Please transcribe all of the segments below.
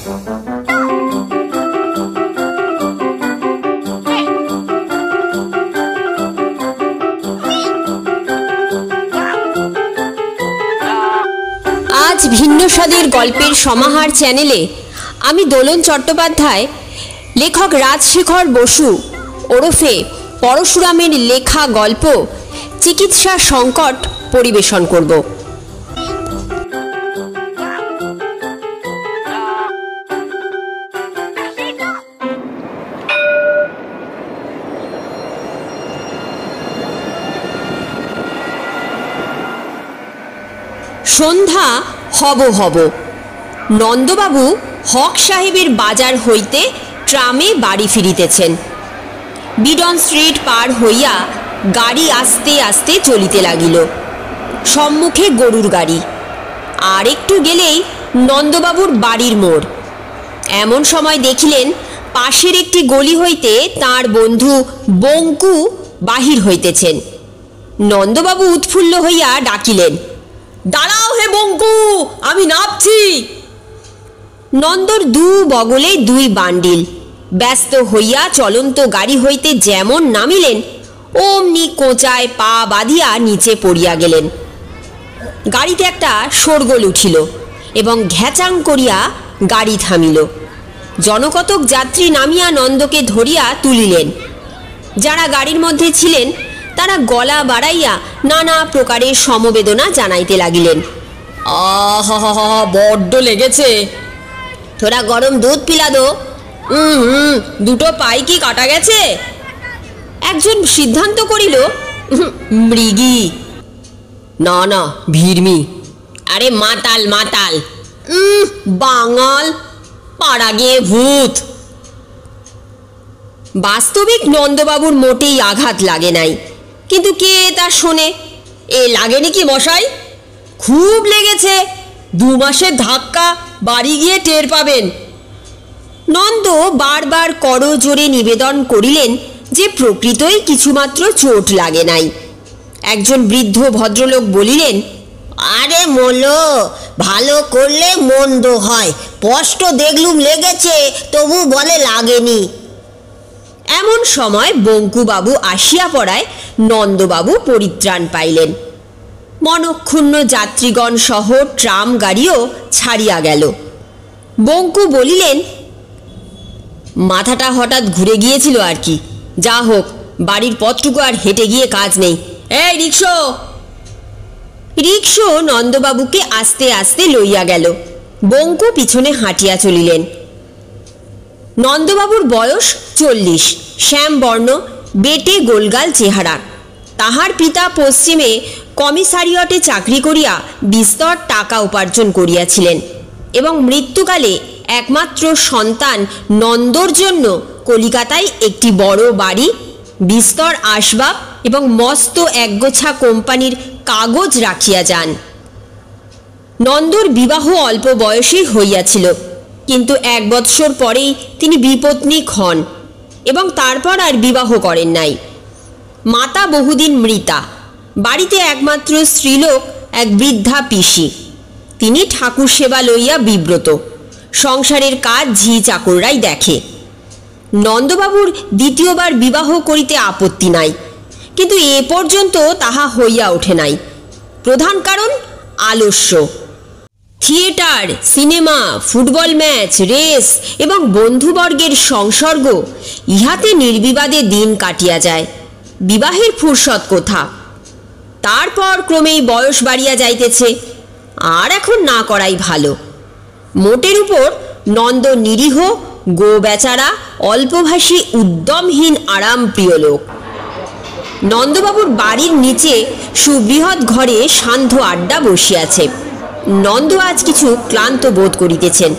আজ ভিন্ন স্বাদের গল্পের সমাহার চ্যানেলে আমি দোলন চট্টোপাধ্যায় লেখক রাজশেখর বসু ওরফে পরশুরামের লেখা গল্প চিকিৎসা সংকট পরিবেশন করব। সন্ধ্যা হব হব। নন্দবাবু হক সাহেবের বাজার হইতে ট্রামে বাড়ি ফিরিতেছেন। বিডন স্ট্রিট পার হইয়া গাড়ি আস্তে আস্তে চলিতে লাগিল। সম্মুখে গরুর গাড়ি। আর একটু গেলেই নন্দবাবুর বাড়ির মোড়। এমন সময় দেখিলেন পাশের একটি গলি হইতে তাঁর বন্ধু বঙ্কু বাহির হইতেছেন। নন্দবাবু উৎফুল্ল হইয়া ডাকিলেন, দাঁড়াও হে বঙ্কু, আমি নামছি। নন্দর দু বগলে দুই বান্ডিল। ব্যস্ত হইয়া চলন্ত গাড়ি হইতে যেমন নামিলেন অমনি কোঁচায় পা বাঁধিয়া নিচে পড়িয়া গেলেন। গাড়িতে একটা শোরগোল উঠিল এবং ঘ্যাচাং করিয়া গাড়ি থামিল। জনকতক যাত্রী নামিয়া নন্দকে ধরিয়া তুলিলেন। যারা গাড়ির মধ্যে ছিলেন তারা গলা বাড়াইয়া নানা প্রকারের সমবেদনা জানাইতে লাগিলেন। বড্ড লেগেছে, তোরা গরম দুধ পিলা দো। দুটো পাই কি কাটা গেছে? একজন সিদ্ধান্ত করিল, মৃগী। না না, ভিড়মি। আরে মাতাল মাতাল। বাঙাল, পাড়া গিয়ে ভূত। বাস্তবিক নন্দবাবুর মোটেই আঘাত লাগে নাই, কিন্তু কে তা শোনে? এ লাগেনি কি মশাই? খুব লেগেছে। 2 মাসের ধাক্কা, বাড়ি গিয়ে টের পাবেন। নন্দ বারবার করজোরে নিবেদন করিলেন যে প্রকৃতই কিছুমাত্র চোট লাগে নাই। একজন বৃদ্ধ ভদ্রলোক বলিলেন, আরে মোলো, ভালো করলে মন্দ হয়। স্পষ্ট দেখলুম লেগেছে, তবু বলে লাগেনি। এমন সময় বঙ্কুবাবু আসিয়া পড়ায় নন্দবাবু পরিত্রাণ পাইলেন। মনক্ষুণ্ণ যাত্রীগণ সহ ট্রাম গাড়িও ছাড়িয়া গেল। বঙ্কু বলিলেন, মাথাটা হঠাৎ ঘুরে গিয়েছিল আর কি। যা হোক, বাড়ির পথটুকু আর হেঁটে গিয়ে কাজ নেই। এই রিকশো! রিকশো নন্দবাবুকে আস্তে আস্তে লইয়া গেল। বঙ্কু পিছনে হাঁটিয়া চলিলেন। নন্দবাবুর বয়স 40, শ্যামবর্ণ, বেটে গোলগাল চেহারা। তাহার পিতা পশ্চিমে কমিসারিয়টে চাকরি করিয়া বিস্তর টাকা উপার্জন করিয়াছিলেন এবং মৃত্যুকালে একমাত্র সন্তান নন্দর জন্য কলিকাতায় একটি বড় বাড়ি, বিস্তর আসবাব এবং মস্ত একগোছা কোম্পানির কাগজ রাখিয়া যান। নন্দর বিবাহ অল্প বয়সেই হইয়াছিল, কিন্তু 1 বৎসর পরেই তিনি বিপত্নীক হন এবং তারপর আর বিবাহ করেন নাই। মাতা বহুদিন মৃতা। বাড়িতে একমাত্র স্ত্রীলোক এক বৃদ্ধা পিসি। তিনি ঠাকুর সেবা লইয়া বিব্রত। সংসারের কাজ ঝি চাকররাই দেখে। নন্দবাবুর দ্বিতীয়বার বিবাহ করিতে আপত্তি নাই, কিন্তু এ পর্যন্ত তাহা হইয়া ওঠে নাই। প্রধান কারণ আলস্য। Theatre, cinema, football match, race এবং বন্ধুবর্গের সংসর্গ, ইহাতে নির্বিবাদে দিন কাটিয়া যায়। বিবাহের ফুরসত কোথা? তারপর ক্রমেই বয়স বাড়িয়া যাইতেছে, আর এখন না করাই ভালো। মোটের উপর নন্দ নিরীহ, গো বেচারা, অল্পভাষী, উদ্যমহীন, আরাম প্রিয় লোক। নন্দবাবুর বাড়ির নিচে সুবৃহৎ ঘরে সান্ধ্য আড্ডা বসিয়াছে। নন্দ আজ কিছু ক্লান্ত বোধ করিতেছেন,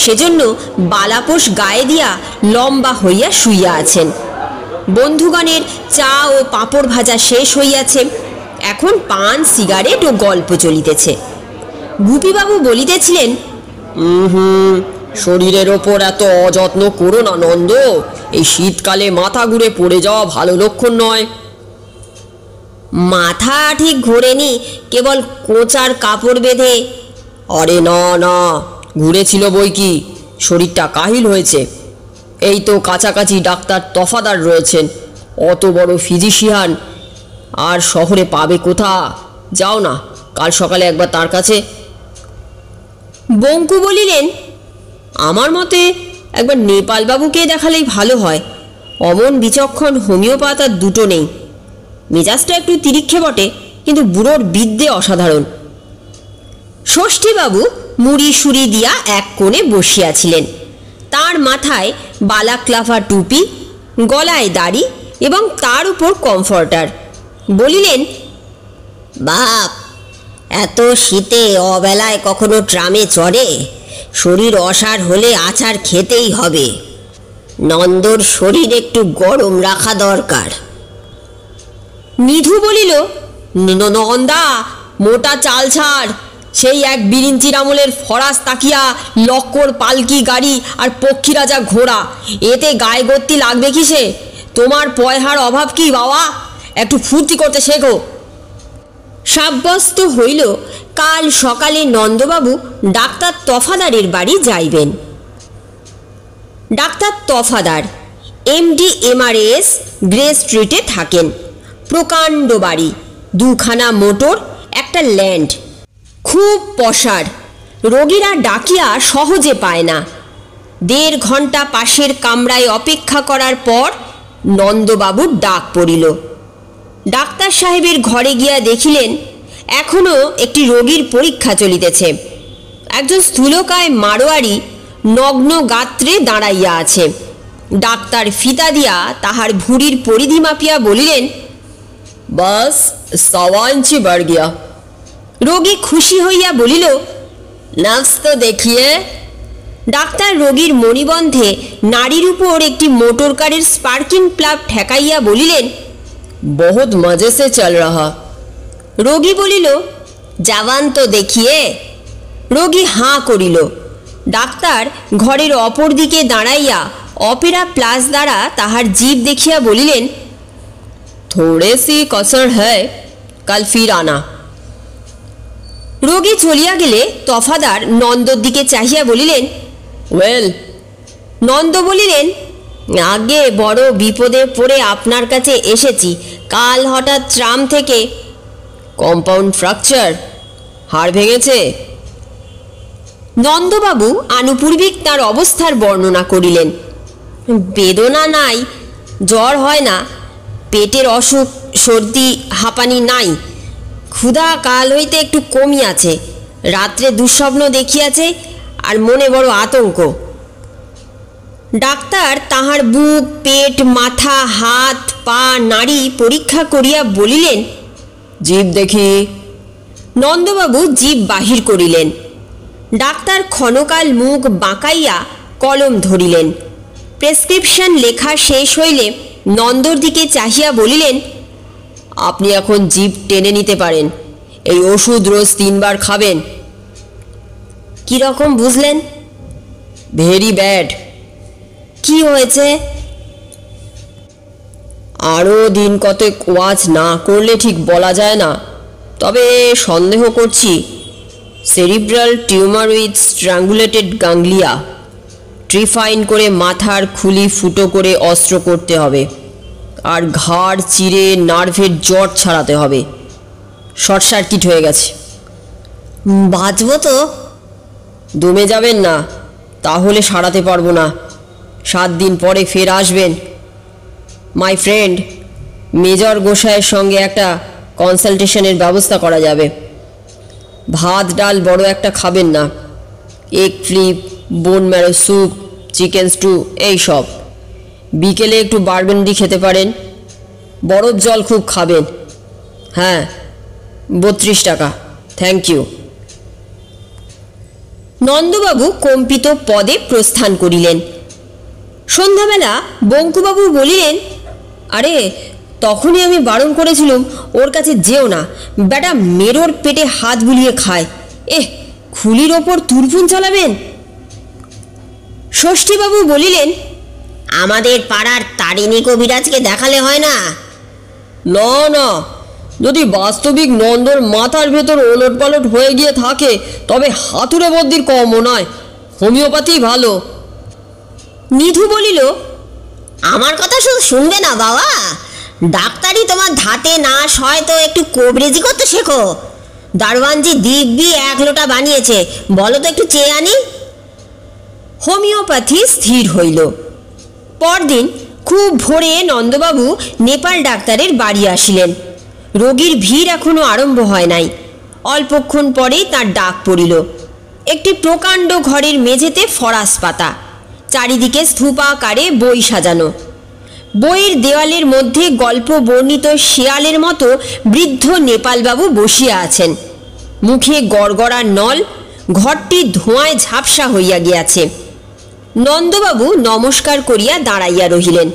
সেজন্য বালাপোষ গায়ে দিয়া লম্বা হইয়া শুইয়া আছেন। বন্ধুগণের চা ও পাঁপড় ভাজা শেষ হইয়াছে। এখন পান, সিগারেট ও গল্প চলিতেছে। গুপিবাবু বলিতেছিলেন, শরীরের ওপর এত অযত্ন করো না নন্দ। এই শীতকালে মাথা ঘুরে পড়ে যাওয়া ভালো লক্ষণ নয়। মাথা ঠিক ঘোরেনি, কেবল কোঁচার কাপড় বেঁধে। আরে না না, ঘুরেছিল বই কি। শরীরটা কাহিল হয়েছে। এই তো কাছাকাছি ডাক্তার তফাদার রয়েছেন, অত বড় ফিজিশিয়ান আর শহরে পাবে কোথা? যাও না, কাল সকালে একবার তার কাছে। বঙ্কু বলিলেন, আমার মতে একবার নেপালবাবুকে দেখালেই ভালো হয়। অমন বিচক্ষণ হোমিওপ্যাথ আর দুটো নেই। মেজাজটা একটু তিরিক্ষে বটে, কিন্তু বুড়োর বিদ্যে অসাধারণ। ষষ্ঠীবাবু মুড়ি সুড়ি দিয়া এক কোণে বসিয়াছিলেন। তার মাথায় বালাক্লাফা টুপি, গলায় দাড়ি এবং তার উপর কমফর্টার। বলিলেন, বাপ, এত শীতে অবেলায় কখনো ট্রামে চড়ে? শরীর অসাড় হলে আচার খেতেই হবে। নন্দর শরীর একটু গরম রাখা দরকার। নিধু বলিল, নন্দা, মোটা চাল ছাড়। সেই এক বিরিঞ্চির আমলের ফরাস তাকিয়া, লক্কর পালকি গাড়ি আর পক্ষী রাজা ঘোড়া, এতে গায়ে গত্তি লাগবে কিসে? তোমার পয়হার অভাব কি বাবা? একটু ফুর্তি করতে শেখো। সাব্যস্ত হইল কাল সকালে নন্দবাবু ডাক্তার তফাদারের বাড়ি যাইবেন। Doctor Tafadar MD Mrs, grey স্ট্রিটে থাকেন। প্রকাণ্ড বাড়ি, দুখানা মোটর, একটা ল্যান্ড, খুব পসার। রোগীরা ডাকিয়া সহজে পায় না। 1.5 ঘন্টা পাশের কামরায় অপেক্ষা করার পর নন্দবাবুর ডাক পড়িল। ডাক্তার সাহেবের ঘরে গিয়া দেখিলেন এখনও একটি রোগীর পরীক্ষা চলিতেছে। একজন স্থূলকায় মারোয়ারি নগ্ন গাত্রে দাঁড়াইয়া আছে। ডাক্তার ফিতা দিয়া তাহার ভুঁড়ির পরিধি মাপিয়া বলিলেন, বাস 1.25 ইঞ্চি বাড় গিয়া। রোগী খুশি হইয়া বলিল, নার্স তো দেখিয়ে। ডাক্তার রোগীর মণিবন্ধে নাড়ির উপর একটি মোটর কারের স্পার্কিং প্লাগ ঠেকাইয়া বলিলেন, বহুত মজে সে চল রহা। রোগী বলিল, জওয়ান তো দেখিয়ে। রোগী হাঁ করিল। ডাক্তার ঘরের অপর দিকে দাঁড়াইয়া অপেরা প্লাস দ্বারা তাহার জিভ দেখিয়া বলিলেন, থোড়ে সি কসর হ্যায়, কাল ফির আনা। রোগী চলিয়া গেলে তফাদার নন্দর দিকে চাহিয়া বলিলেন, ওয়েল। নন্দ বলিলেন, আগে বড় বিপদে পড়ে আপনার কাছে এসেছি। কাল হঠাৎ ট্রাম থেকে। কম্পাউন্ড ফ্র্যাকচার, হাড় ভেঙেছে। নন্দবাবু আনুপূর্বিক তার অবস্থার বর্ণনা করিলেন। বেদনা নাই, জ্বর হয় না, পেটের অসুখ, সর্দি হাঁপানি নাই। ক্ষুধা কাল হইতে একটু কমিয়াছে। রাত্রে দুঃস্বপ্ন দেখিয়াছে আর মনে বড় আতঙ্ক। ডাক্তার তাহার বুক, পেট, মাথা, হাত, পা, নাড়ি পরীক্ষা করিয়া বলিলেন, জিভ দেখি। নন্দবাবু জিভ বাহির করিলেন। ডাক্তার ক্ষণকাল মুখ বাঁকাইয়া কলম ধরিলেন। প্রেসক্রিপশন লেখা শেষ হইলে নন্দর দিকে চাহিয়া বলিলেন, আপনি এখন জিভ টেনে নিতে পারেন। এই ওষুধ রোজ 3 বার খাবেন। কিরকম বুঝলেন? Very bad. কি হয়েছে? আরও দিন কতক ওয়াচ না করলে ঠিক বলা যায় না, তবে সন্দেহ করছি সেরিব্রাল টিউমার উইথ স্ট্র্যাঙ্গুলেটেড গাংলিয়া। ট্রিফাইন করে মাথার খুলি ফুটো করে অস্ত্র করতে হবে, আর ঘাড় চিরে নার্ভের জট ছাড়াতে হবে। শর্ট সার্কিট হয়ে গেছে। বাঁচব তো? দমে যাবেন না, তাহলে সারাতে পারবো না। 7 দিন পরে ফের আসবেন। মাই ফ্রেন্ড, মেজর গোসাইয়ের সঙ্গে একটা কনসালটেশনের ব্যবস্থা করা যাবে। ভাত ডাল বড় একটা খাবেন না। Egg flip, bone marrow soup, chicken stew, এই সব। বিকেলে একটু বারবেন্ডি খেতে পারেন। বরফ জল খুব খাবেন। হ্যাঁ, 32 টাকা। Thank you. নন্দবাবু কম্পিত পদে প্রস্থান করিলেন। সন্ধ্যাবেলা বঙ্কুবাবু বলিলেন, আরে তখনই আমি বারণ করেছিলাম ওর কাছে যেও না। বেটা মেরোর পেটে হাত বুলিয়ে খায়। খুলির ওপর তুরপুন চালাবেন। ষষ্ঠীবাবু বলিলেন, আমাদের পাড়ার তারিণী কবিরাজকে দেখালে হয় না? না না, যদি বাস্তবিক নন্দর মাথার ভেতর ওলট পালট হয়ে গিয়ে থাকে তবে হাতুড়ে বদ্যির কমও নয়। হোমিওপ্যাথি ভালো। নিধু বলিল, আমার কথা শুধু শুনবে না বাবা, ডাক্তারি তোমার ধাতে না সয় তো একটু কবরেজি করতে শেখো। দারোয়ানজি দিব্যি 1 লোটা বানিয়েছে, বলো তো একটু চেয়ে আনি। হোমিওপ্যাথি স্থির হইল। পরদিন খুব ভোরে নন্দবাবু নেপাল ডাক্তারের বাড়ি আসিলেন। রোগীর ভিড় এখনো আরম্ভ হয় নাই। অল্পক্ষণ পরেই তার ডাক পড়িল। একটি প্রকাণ্ড ঘরের মেঝেতে ফরাস পাতা, চারিদিকে স্তূপাকারে বই সাজানো। বইয়ের দেওয়ালের মধ্যে গল্প বর্ণিত শেয়ালের মতো বৃদ্ধ নেপালবাবু বসিয়া আছেন। মুখে গড়গড়ার নল, ঘরটি ধোঁয়ায় ঝাপসা হইয়া গিয়াছে। নন্দবাবু নমস্কার করিয়া দাঁড়াইয়া রহিলেন।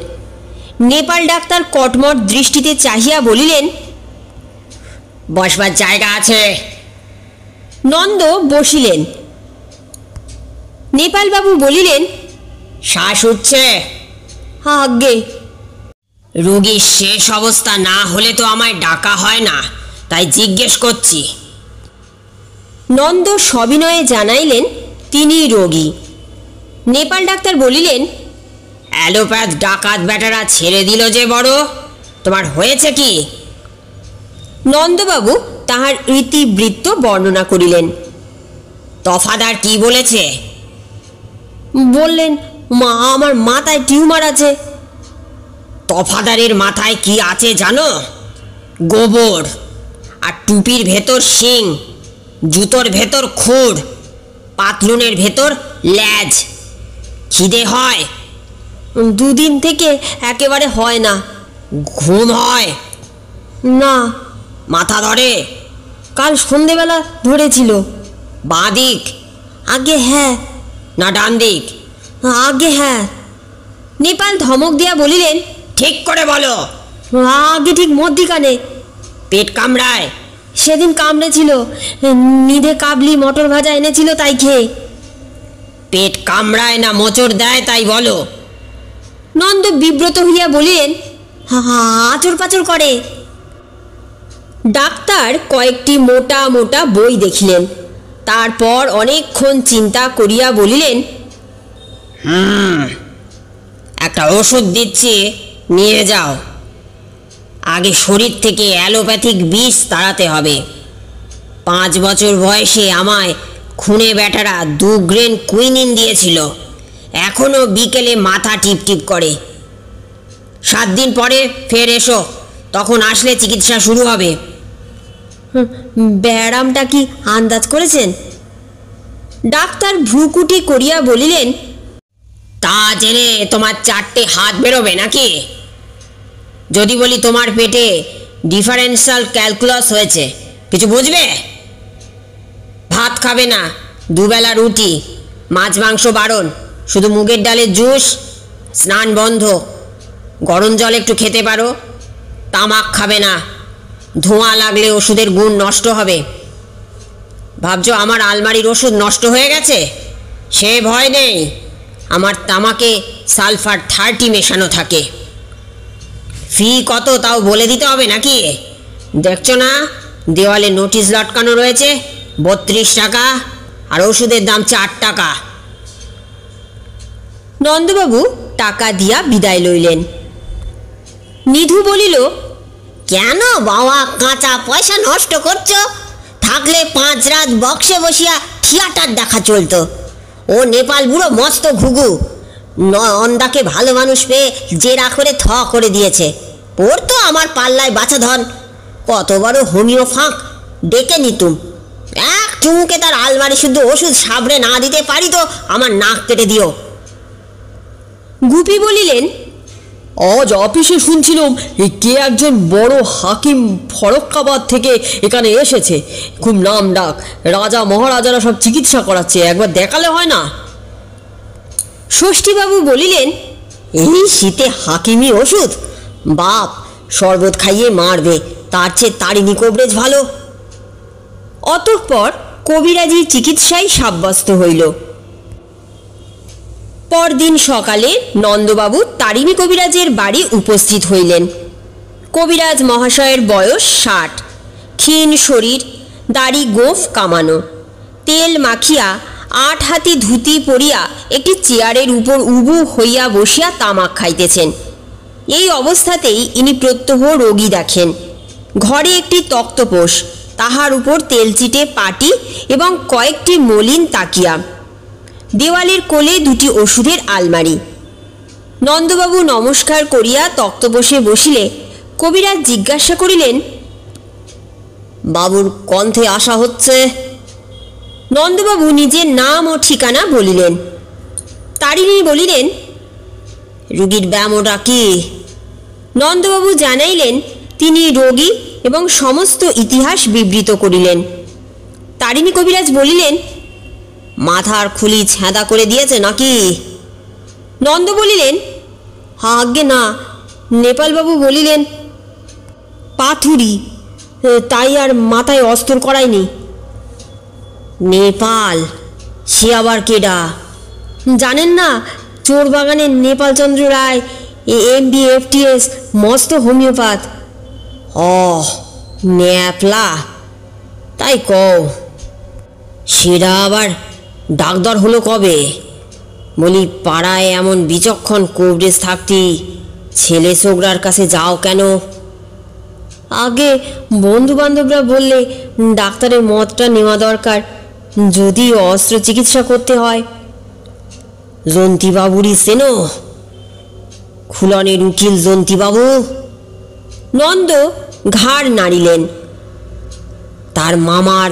নেপাল ডাক্তার কটমট দৃষ্টিতে চাহিয়া বলিলেন, বসবার জায়গা আছে? নন্দ বসিলেন। নেপালবাবু বলিলেন, শ্বাস উঠছে? আজ্ঞে। রোগীর শেষ অবস্থা না হলে তো আমায় ডাকা হয় না, তাই জিজ্ঞেস করছি। নন্দ সবিনয়ে জানাইলেন তিনি রোগী। নেপাল ডাক্তার বলিলেন, অ্যালোপ্যাথ ডাকাত বেটারা ছেড়ে দিল যে বড়, তোমার হয়েছে কি? নন্দবাবু তাহার ইতিবৃত্ত বর্ণনা করিলেন। তফাদার কি বলেছে? বললেন, আমার মাথায় টিউমার আছে। তফাদারের মাথায় কি আছে জানো? গোবর, আর টুপির ভেতর শিং, জুতোর ভেতর খুর, পাতলুনের ভেতর ল্যাজ। খিদে হয়? 2 দিন থেকে একেবারে হয় না। ঘুম হয় না। মাথা ধরে? কাল সন্ধেবেলা ধরেছিল। বাঁ দিক? আগে হ্যাঁ। না ডান দিক? আগে হ্যাঁ। নেপাল ধমক দিয়া বলিলেন, ঠিক করে বলো। আগে ঠিক মধ্যিখানে। পেট কামড়ায়? সেদিন কামড়েছিল, নিধে কাবলি মটর ভাজা এনেছিল তাই খেয়ে। পেট কামড়ায় না মোচড় দেয় তাই বলো। নন্দ বিব্রত হইয়া বলিলেন, আচর পাচর করে। ডাক্তার কয়েকটি মোটা মোটা বই দেখিলেন। তারপর অনেকক্ষণ চিন্তা করিয়া বলিলেন, একটা ওষুধ দিচ্ছি, নিয়ে যাও। আগে শরীর থেকে অ্যালোপ্যাথিক বিষ তাড়াতে হবে। 5 বছর বয়সে আমায় খুনে বেটারা 2 গ্রেন কুইনিন দিয়েছিল, এখনো বিকেলে মাথা টিপটিপ করে। 7 দিন পরে ফের এসো, তখন আসলে চিকিৎসা শুরু হবে। ব্যারামটা কি আন্দাজ করেছেন? ডাক্তার ভ্রুকুটি করিয়া বলিলেন, তা জেনে তোমার 4টে হাত বেরোবে নাকি? যদি বলি তোমার পেটে ডিফারেন্সিয়াল ক্যালকুলাস হয়েছে, কিছু বুঝবে? ভাত খাবে না, 2 বেলা রুটি, মাছ মাংস বারণ, শুধু মুগের ডালের জুস, স্নান বন্ধ, গরম জল একটু খেতে পারো, তামাক খাবে না, ধোঁয়া লাগলে ওষুধের গুণ নষ্ট হবে। ভাবছো আমার আলমারির ওষুধ নষ্ট হয়ে গেছে? সে ভয় নেই, আমার তামাকে সালফার 30 মেশানো থাকে। ফি কত তাও বলে দিতে হবে নাকি? দেখছো না দেওয়ালে নোটিশ লটকানো রয়েছে, 32 টাকা, আর ওষুধের দাম 4 টাকা। নন্দবাবু টাকা দিয়া বিদায় লইলেন। নিধু বলিল, কেন বাবা কাঁচা পয়সা নষ্ট করছো? থাকলে 5 রাত বক্সে বসিয়া থিয়েটার দেখা চলতো। ও নেপাল বুড়ো মস্ত ঘুঘু, নন্দাকে ভালো মানুষ পেয়ে জেরা করে থ করে দিয়েছে। পড়তো আমার পাল্লায় বাছা ধন, কত বড় হোমিও ফাঁক, ডেকে নিতুম। এক চুমুকে তার আলমারি শুদ্ধ ওষুধ সাবড়ে না দিতে পারি তো আমার নাক কেটে দিও। গুপি বলিলেন, আজ অফিসে শুনছিলাম কে একজন বড় হাকিম ফরক্কাবাদ থেকে এখানে এসেছে, খুব নাম ডাক, রাজা মহারাজারা সব চিকিৎসা করাচ্ছে, একবার দেখালে হয় না? ষষ্ঠীবাবু বলিলেন, এই শীতে হাকিমি ওষুধ? বাপ শরবত খাইয়ে মারবে, তার চেয়ে তারিণী কবরেজ ভালো। অতঃপর কবিরাজির চিকিৎসায় সাব্যস্ত হইল। পরদিন সকালে নন্দবাবু তারিণী কবিরাজের বাড়ি উপস্থিত হইলেন। কবিরাজ মহাশয়ের বয়স 60, ক্ষীণ শরীর, দাড়ি গোঁফ কামানো, তেল মাখিয়া 8 হাতি ধুতি পরিয়া একটি চেয়ারের উপর উবু হইয়া বসিয়া তামাক খাইতেছেন। এই অবস্থাতেই ইনি প্রত্যহ রোগী দেখেন। ঘরে একটি তক্তপোষ, তাহার উপর তেলচিটে পাটি এবং কয়েকটি মলিন তাকিয়া, দেওয়ালের কোলে 2টি ওষুধের আলমারি। নন্দবাবু নমস্কার করিয়া তক্তপোষে বসিলে কবিরাজ জিজ্ঞাসা করিলেন, বাবুর কণ্ঠে আশা হচ্ছে? নন্দবাবু নিজের নাম ও ঠিকানা বলিলেন। তারিণী বলিলেন, রুগীর ব্যায়ামটা কি? নন্দবাবু জানাইলেন তিনি রোগী এবং সমস্ত ইতিহাস বিবৃত করিলেন। তারিণী কবিরাজ বলিলেন, মাথার খুলি ছেঁদা করে দিয়েছে নাকি? নন্দ বলিলেন, আজ্ঞে না। নেপালবাবু বলিলেন, পাথুরি, তাই আর মাথায় অস্ত্র করায়নি। নেপাল? সে আবার কেডা? জানেন না, চোর বাগানের নেপালচন্দ্র রায়, MBFTS, মস্ত হোমিওপ্যাথ। ন্যাপলা? তাই কও। সেটা আবার ডাক্তার হলো কবে? বলি, পাড়ায় এমন বিচক্ষণ কবরেজ থাকতি ছেলে ছোকরার কাছে যাও কেন? আগে বন্ধু বান্ধবরা বললে ডাক্তারের মতটা নেওয়া দরকার, যদি অস্ত্র চিকিৎসা করতে হয়। জন্তিবাবুরই চেনো? খুলনের উকিল জন্তিবাবু? নন্দ ঘাড় নাড়িলেন। তার মামার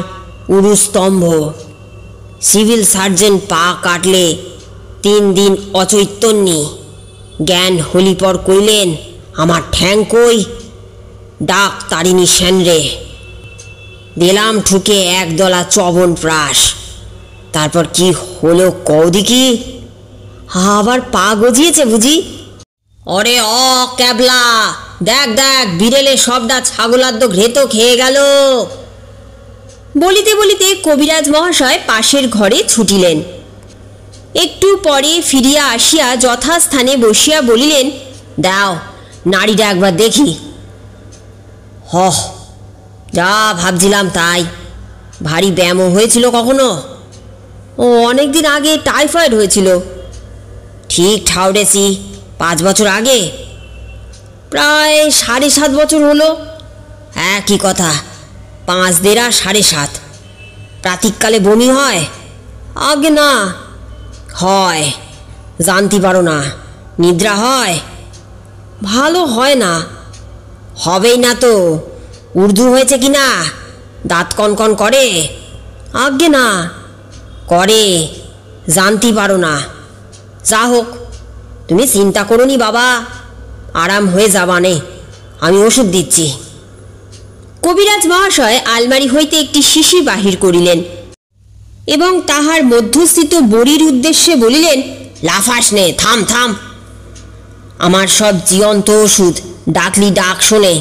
উরুস্তম্ভ। সিভিল সার্জন পা কাটলে 3 দিন অচৈতন্যী। জ্ঞান হলিপর কইলেন, আমার ঠ্যাং কই? ডাক তারিণী সেনরে। দিলাম ঠুকে 1 দলা চবন প্রাস। তারপর কি হলো কৌদি কি? আবার পা গজিয়েছে বুঝি? ওরে ক্যাবলা, দেখ দেখ, বিড়েলে সবটা ছাগলাদ্য ঘ্রেত খেয়ে গেল। বলিতে বলিতে কবিরাজ মহাশয় পাশের ঘরে ছুটিলেন। একটু পরে ফিরিয়া আসিয়া যথাস্থানে বসিয়া বলিলেন, দাও নাড়িটা একবার দেখি। যা ভাবছিলাম তাই। ভারী ব্যায়ামও হয়েছিল কখনো? অনেকদিন আগে টাইফয়েড হয়েছিল। ঠিক ঠাউরেছি। 5 বছর আগে? প্রায় 7.5 বছর হলো। একই কথা, 5 দেড়া 7.5। প্রাতিককালে বমি হয়? আগে না। হয়? জানতে পারো না? নিদ্রা হয়? ভালো হয় না। হবেই না তো। উর্দু হয়েছে কি না? দাঁত কনকন করে? আগে না। করে? জানতে পারো না? যা হোক, তুমি চিন্তা করো নি বাবা, আরাম হয়ে যাবানে। আমি ওষুধ দিচ্ছি। কবিরাজ মহাশয় আলমারি হইতে একটি শিশি বাহির করিলেন এবং তাহার মধ্যস্থিত বড়ির উদ্দেশ্যে বলিলেন, লাফাস নে, থাম থাম। আমার সব জীবন্ত ওষুধ, ডাকলি ডাক শোনে।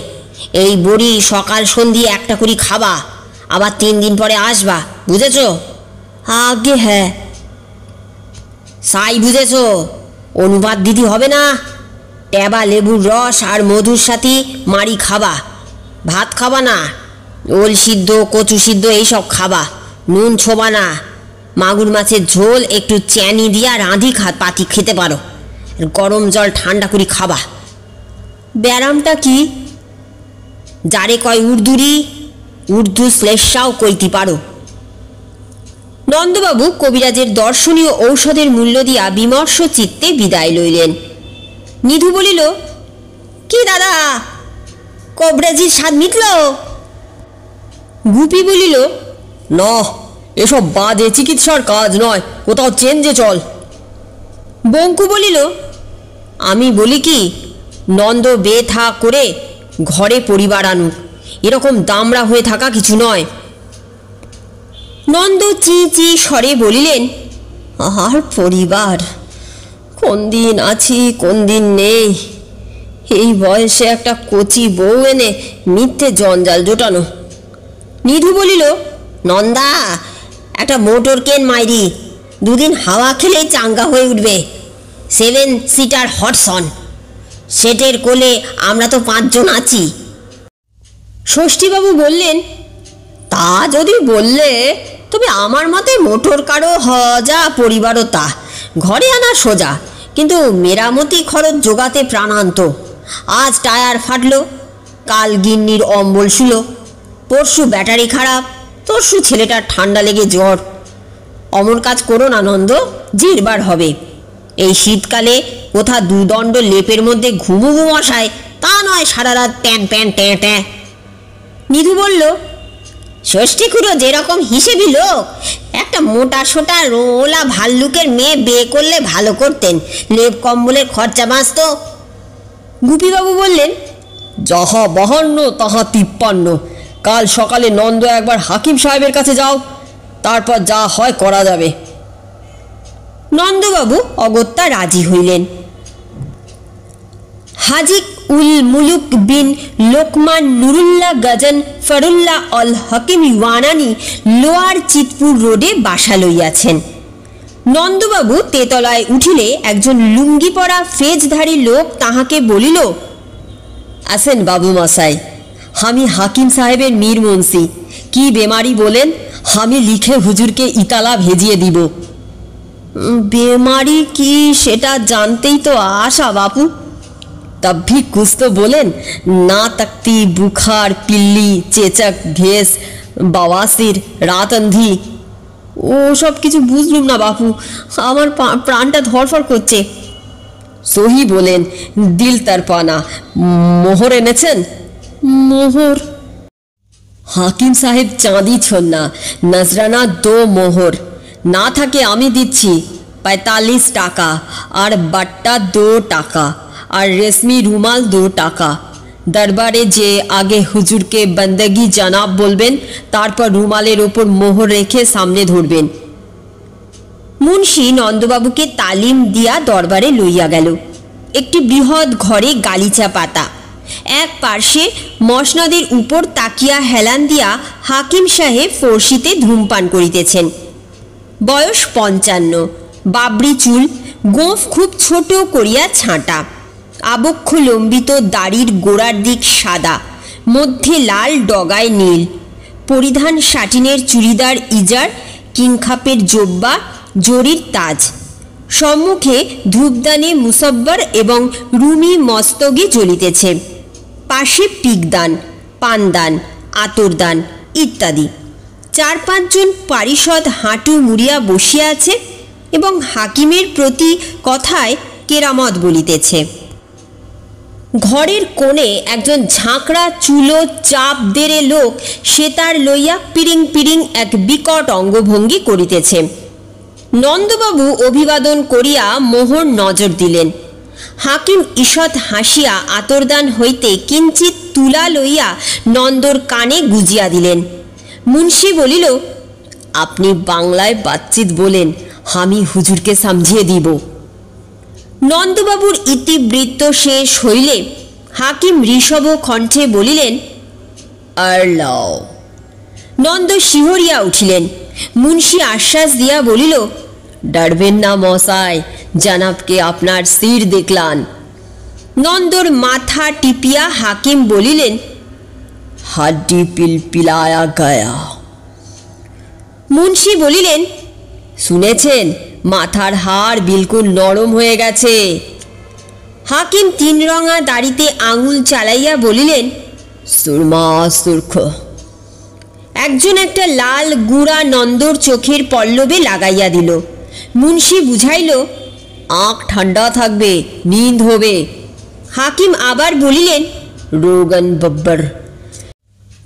এই বড়ি সকাল সন্ধি 1টা করে খাবা, আবার 3 দিন পরে আসবা, বুঝেছ? আগে হ্যাঁ। সাই বুঝেছ? অনুবাদ দিদি হবে না। ট্যাবা লেবুর রস আর মধুর সাথে মারি খাবা। ভাত খাবা না। ওল সিদ্ধ, কচু সিদ্ধ এইসব খাবা। নুন ছোবা না। মাগুর মাছের ঝোল একটু চ্যানি দিয়া রাঁধি পাতি খেতে পারো। গরম জল ঠান্ডা করে খাবা। ব্যারামটা কি? যারে কয় উর্দুরি, উর্দু শ্লেষাও কইতে পারো। নন্দবাবু কবিরাজের দর্শনীয় ঔষধের মূল্য দিয়া বিমর্ষ চিত্তে বিদায় লইলেন। নিধু বলিল, কি দাদা, কবিরাজির স্বাদ মিটল? গুপি বলিল, না, এসব বাজে চিকিৎসার কাজ নয়, কোথাও চেঞ্জে চল। বঙ্কু বলিল, আমি বলি কি, নন্দ বেথা করে ঘরে পরিবার আনুক, এরকম দামড়া হয়ে থাকা কিছু নয়। নন্দ চি চি স্বরে বলিলেন, আর পরিবার, কোন দিন আছি কোন দিন নেই। এই বয়সে একটা কচি বউ এনে মিথ্যে জঞ্জাল জোটানো। নিধু বলিল, নন্দা, একটা মোটর কেন মাইরি, 2 দিন হাওয়া খেলেই চাঙ্গা হয়ে উঠবে। 7 সিটার হটসন, সেটের কোলে আমরা তো 5 জন আছি। ষষ্ঠীবাবু বললেন, তা যদি বললে তবে আমার মতে মোটর কারো যা পরিবারও তা ঘরে আনা সোজা, কিন্তু মেরামতি খরচ জোগাতে প্রাণান্ত। আজ টায়ার ফাটলো, কাল গিন্নির অম্বল শুলো, পরশু ব্যাটারি খারাপ, তরশু ছেলেটার ঠান্ডা লেগে জ্বর। অমন কাজ করো না নন্দ, জিরবার হবে। এই শীতকালে কোথা দুদণ্ড লেপের মধ্যে ঘুমু মশায়, তা নয় সারা রাত প্যান প্যান ট্যাঁ ট্যাঁ। নিধু বলল, ষষ্ঠীকুড়ো যেরকম হিসেবি লোক, একটা মোটা সোটা রোলা ভাল্লুকের মেয়ে বিয়ে করলে ভালো করতেন, লেপ কম্বলের খরচা বাঁচত। গুপিবাবু বললেন, যাহা 52 তাহা 53। কাল সকালে নন্দ একবার হাকিম সাহেবের কাছে যাও, তারপর যা হয় করা যাবে। নন্দবাবু অগত্যা রাজি হইলেন। হাজিক উল মুলুক বিন লোকমান নুরুল্লাহ গজন ফরুল্লাহ অল হকিম ইওয়ানানি লোয়ার চিতপুর রোডে বাসা লইয়াছেন। নন্দবাবু তেতলায় উঠিলে একজন লুঙ্গি পরা ফেজধারী লোক তাহাকে বলিল, আসেন বাবু মশাই, আমি হাকিম সাহেবের মীর মুন্সি। কি বেমারি বলেন, আমি লিখে হুজুরকে ইতালা ভেজিয়ে দিব। বেমারি কি সেটা জানতেই তো আশা বাপু। तब भी कुछ तो बोलें। ना तकती, बुखार, पिल्ली, चेचक, घेस, बवासीर, रात अंधी। ও সব কিছু বুঝলুম না বাপু, আমার প্রাণটা ধরফর করছে। সহি বলেন, দিল তরপানা। মোহর এনেছেন? মোহর? হাকিম সাহেব চাঁদি ছন্না, নজরানা 2 মোহর। না থাকে আমি দিচ্ছি 45 টাকা, আর বাট্টা 2 টাকা, আর রেশমি রুমাল 2 টাকা। দরবারে যে আগে হুজুরকে বন্দগি জানাব বলবেন, তারপর রুমালের ওপর মোহর রেখে সামনে ধরবেন। মুন্সি নন্দবাবুকে তালিম দিয়া দরবারে লইয়া গেল। একটি বৃহৎ ঘরে গালিচা পাতা, এক পার্শ্বে মসনদের উপর তাকিয়া হেলান দিয়া হাকিম সাহেব ফর্সিতে ধূমপান করিতেছেন। বয়স 55, বাবরি চুল, গোঁফ খুব ছোট করিয়া ছাঁটা, আবক্ষ লম্বিত দাড়ির গোড়ার দিক সাদা, মধ্যে লাল ডগায় নীল, পরিধান শাটিনের চুড়িদার ইজার, কিংখাপের জোব্বা, জরির তাজ, সম্মুখে ধূপদানে মুসব্বর এবং রুমি মস্তগে জ্বলিতেছে, পাশে পিকদান, পানদান, আতরদান ইত্যাদি। 4-5 জন পারিষদ হাঁটু মুড়িয়া বসিয়া আছে এবং হাকিমের প্রতি কথায় কেরামত বলিতেছে। ঘরের কোণে একজন ঝাঁকড়া চুলো চাপ দেড়ে লোক সেতার লইয়া পিরিং পিরিং এক বিকট অঙ্গভঙ্গি করিতেছে। নন্দবাবু অভিবাদন করিয়া মোহর নজর দিলেন। হাকিম ঈষৎ হাসিয়া আতরদান হইতে কিঞ্চিত তুলা লইয়া নন্দর কানে গুজিয়া দিলেন। মুন্সি বলিল, আপনি বাংলায় বাতচিত বলেন, আমি হুজুরকে সমঝিয়ে দিব। নন্দবাবুর ইতিবৃত্ত শেষ হইলে হাকিম ঋষভ কণ্ঠে বলিলেন, আর লাও। নন্দ শিহরিয়া উঠিলেন। মুন্সি আশ্বাস দিয়া বলিল, ডরবেন না মশাই, জনাবকে আপনার সির দেখলান। নন্দর মাথা টিপিয়া হাকিম বলিলেন, হাড্ডি পিলপিলায়া গয়া। মুন্সি বলিলেন, শুনেছেন, মাথার হাড় বিলকুল নরম হয়ে গেছে। হাকিম 3 রঙা দাড়িতে আঙুল চালাইয়া বলিলেন, সুরমা সুরখ। একজন একটা লাল গুড়া নন্দর চোখের পল্লবে লাগাইয়া দিল। মুন্সি বুঝাইল, আঁখ ঠান্ডা থাকবে, নিন্দ হবে। হাকিম আবার বলিলেন, রোগন বব্বর।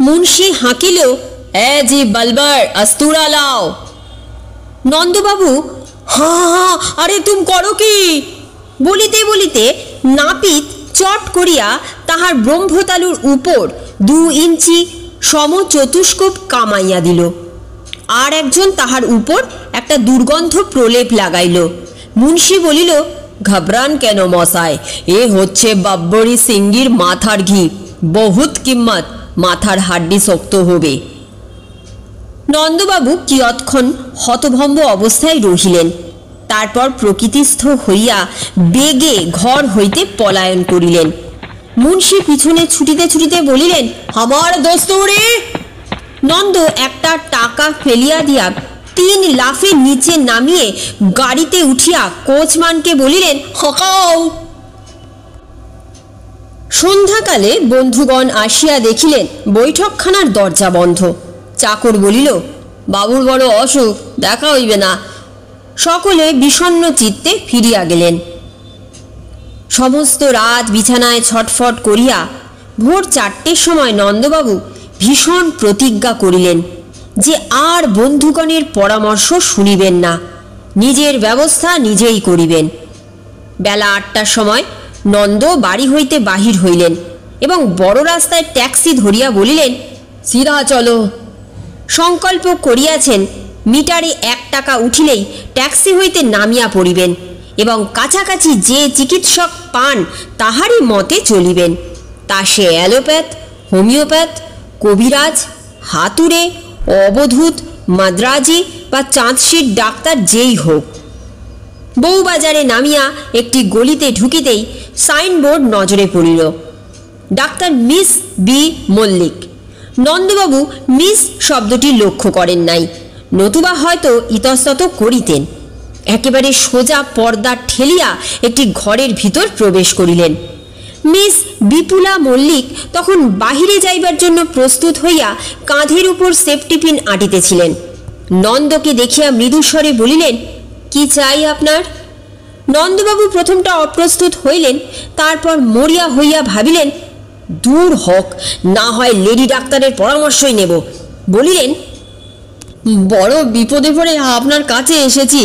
মুন্সি হাঁকিল, এ জি বলবর, আস্তুরা লাও। নন্দবাবু, হা হা, আরে তুম করো কি? বলিতে বলিতে নাপিত চট করিয়া তাহার ব্রহ্মতালুর উপর 2 ইঞ্চি সমচতুষ্কোপ কামাইয়া দিল। আর একজন তাহার উপর একটা দুর্গন্ধ প্রলেপ লাগাইল। মুন্সি বলিল, ঘবরান কেন মশাই, এ হচ্ছে বাব্বরি সিঙ্গির মাথার ঘি, বহুত কিম্মত, মাথার হাড্ডি শক্ত হবে। নন্দবাবু কিয়ৎক্ষণ হতভম্ব অবস্থায় রহিলেন। তারপর প্রকৃতিস্থ হইয়া বেগে ঘর হইতে পলায়ন করিলেন। মুন্সি পিছনে ছুটিতে ছুটিতে বলিলেন, আমার দস্তুরি। নন্দ একটা টাকা ফেলিয়া দিয়া 3 লাফে নিচে নামিয়ে গাড়িতে উঠিয়া কোচম্যানকে বলিলেন, হকাও। সন্ধ্যাকালে বন্ধুগণ আসিয়া দেখিলেন বৈঠকখানার দরজা বন্ধ। চাকর বলিল, বাবুর বড় অসুখ, দেখা হইবে না। সকলে বিষণ্ণ চিত্তে ফিরিয়া গেলেন। সমস্ত রাত বিছানায় ছটফট করিয়া ভোর 4টের সময় নন্দবাবু ভীষণ প্রতিজ্ঞা করিলেন যে আর বন্ধুগণের পরামর্শ শুনিবেন না, নিজের ব্যবস্থা নিজেই করিবেন। বেলা 8টার সময় নন্দ বাড়ি হইতে বাহির হইলেন এবং বড় রাস্তায় ট্যাক্সি ধরিয়া বলিলেন, সিধা চলো। সংকল্প করিয়াছেন মিটারে 1 টাকা উঠিলেই ট্যাক্সি হইতে নামিয়া পড়িবেন এবং কাছাকাছি যে চিকিৎসক পান তাহারই মতে চলিবেন, তা সে অ্যালোপ্যাথ, হোমিওপ্যাথ, কবিরাজ, হাতুড়ে, অবধূত, মাদ্রাজি বা চাঁদশির ডাক্তার যেই হোক। বউবাজারে নামিয়া একটি গলিতে ঢুকিতেই সাইনবোর্ড নজরে পড়িল, doctor miss B Mallick. নন্দবাবু miss শব্দটি লক্ষ্য করেন নাই, নতুবা হয়তো ইতস্তত করিতেন। একেবারে সোজা পর্দা ঠেলিয়া একটি ঘরের ভিতর প্রবেশ করিলেন। মিস বিপুলা মল্লিক তখন বাহিরে যাইবার জন্য প্রস্তুত হইয়া কাঁধের উপর সেফটিপিন আঁটিতেছিলেন। নন্দকে দেখিয়া মৃদুস্বরে বলিলেন, কি চাই আপনার? নন্দবাবু প্রথমটা অপ্রস্তুত হইলেন, তারপর মরিয়া হইয়া ভাবিলেন, দূর হক, না হয় লেডি ডাক্তারের পরামর্শই নেব। বলিলেন, বড় বিপদে পড়ে আপনার কাছে এসেছি।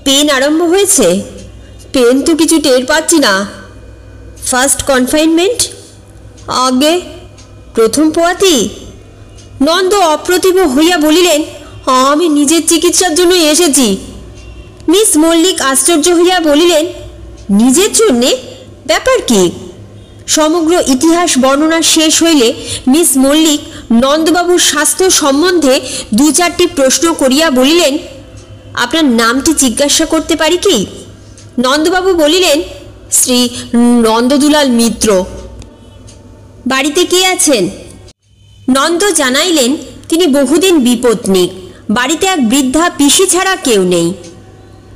পেন আরম্ভ হয়েছে? পেন তো কিছু টের পাচ্ছি না। First confinement? আগে প্রথম পোয়াতি? নন্দ অপ্রতিভ হইয়া বলিলেন, আমি নিজের চিকিৎসার জন্য এসেছি। মিস মল্লিক আশ্চর্য হইয়া বলিলেন, নিজের জন্যে? ব্যাপার কি? সমগ্র ইতিহাস বর্ণনা শেষ হইলে মিস মল্লিক নন্দবাবুর স্বাস্থ্য সম্বন্ধে 2-4টি প্রশ্ন করিয়া বলিলেন, আপনার নামটি জিজ্ঞাসা করতে পারি কি? নন্দবাবু বলিলেন, শ্রী নন্দদুলাল মিত্র। বাড়িতে কে আছেন? নন্দ জানাইলেন, তিনি বহুদিন বিপত্নী, বাড়িতে এক বৃদ্ধা পিসি ছাড়া কেউ নেই।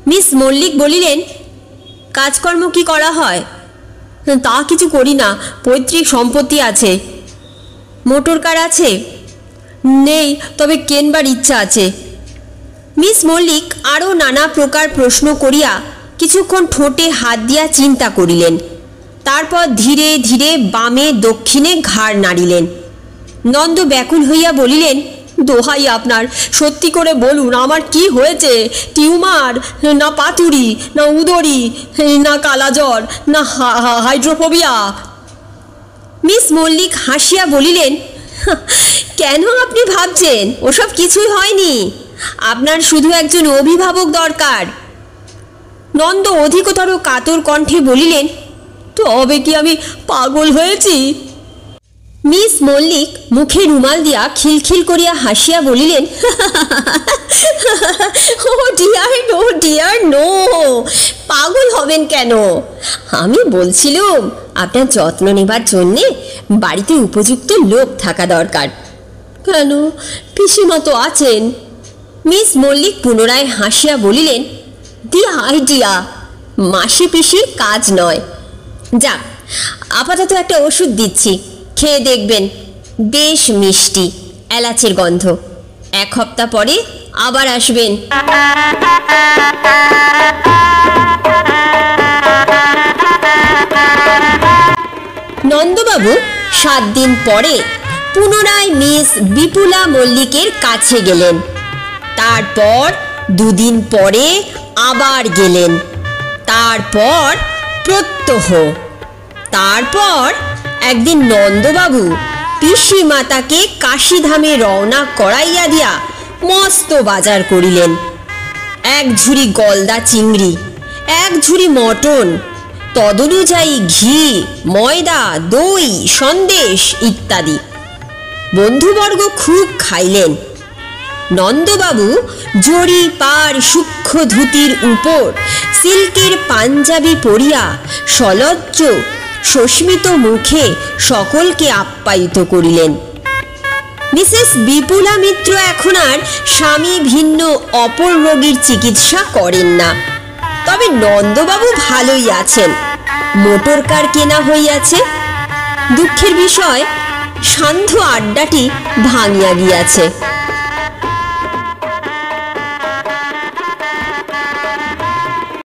মিস মল্লিক বলিলেন, কাজকর্ম কি করা হয়? তা কিছু করি না, পৈতৃক সম্পত্তি আছে। মোটর কার আছে? নেই, তবে কেনবার ইচ্ছা আছে। মিস মল্লিক আরও নানা প্রকার প্রশ্ন করিয়া কিছুক্ষণ ঠোঁটে হাত দিয়া চিন্তা করিলেন। তারপর ধীরে ধীরে বামে দক্ষিণে ঘাড় নাড়িলেন। নন্দ ব্যাকুল হইয়া বলিলেন, দোহাই আপনার, সত্যি করে বলুন, আমার কি হয়েছে? টিউমার, না পাতুরি, না উদরি, না কালাজ্বর, না হাইড্রোফোবিয়া? মিস মল্লিক হাসিয়া বলিলেন, কেন আপনি ভাবছেন? ওসব কিছুই হয়নি। আপনার শুধু একজন অভিভাবক দরকার। নন্দ অধিকতর কাতর কণ্ঠে বলিলেন, তবে কি আমি পাগল হয়েছি? মিস মল্লিক মুখে রুমাল দিয়া খিলখিল করিয়া হাসিয়া বলিলেন, ও ডিয়ার নো, ডিয়ার নো, পাগল হবেন কেন? আমি বলছিলাম আপনার যত্ন নেবার জন্যে বাড়িতে উপযুক্ত লোক থাকা দরকার। কেন, পিসিমা তো আছেন। মিস মল্লিক পুনরায় হাসিয়া বলিলেন, দি আইডিয়া, মাসি পিসির কাজ নয়। যাক, আপাতত একটা ওষুধ দিচ্ছি, খেয়ে দেখবেন, বেশ মিষ্টি, এলাচের গন্ধ। 1 সপ্তাহ পরে আবার আসবেন। নন্দবাবু 7 দিন পরে পুনরায় মিস বিপুলা মল্লিকের কাছে গেলেন। তারপর 2 দিন পরে আবার গেলেন। তারপর প্রত্যহ। তারপর একদিন নন্দবাবু পিসি মাতাকে কাশীধামে রওনা করাইয়া দিয়া মস্ত বাজার করিলেন। 1 ঝুড়ি গলদা চিংড়ি, 1 ঝুড়ি মটন, তদনুযায়ী ঘি, ময়দা, দই, সন্দেশ ইত্যাদি। বন্ধুবর্গ খুব খাইলেন। নন্দবাবু জরি পার সূক্ষ্ম ধুতির উপর সিল্কের পাঞ্জাবি পরিয়া সলজ্জ সস্মিত মুখে সকলকে আপ্যায়িত করিলেন। মিসেস বিপুলা মিত্র এখন আর স্বামী ভিন্ন অপর রোগীর চিকিৎসা করেন না। তবে নন্দবাবু ভালোই আছেন, মোটর কার কেনা হইয়াছে। দুঃখের বিষয় সান্ধ্য আড্ডাটি ভাঙিয়া গিয়াছে।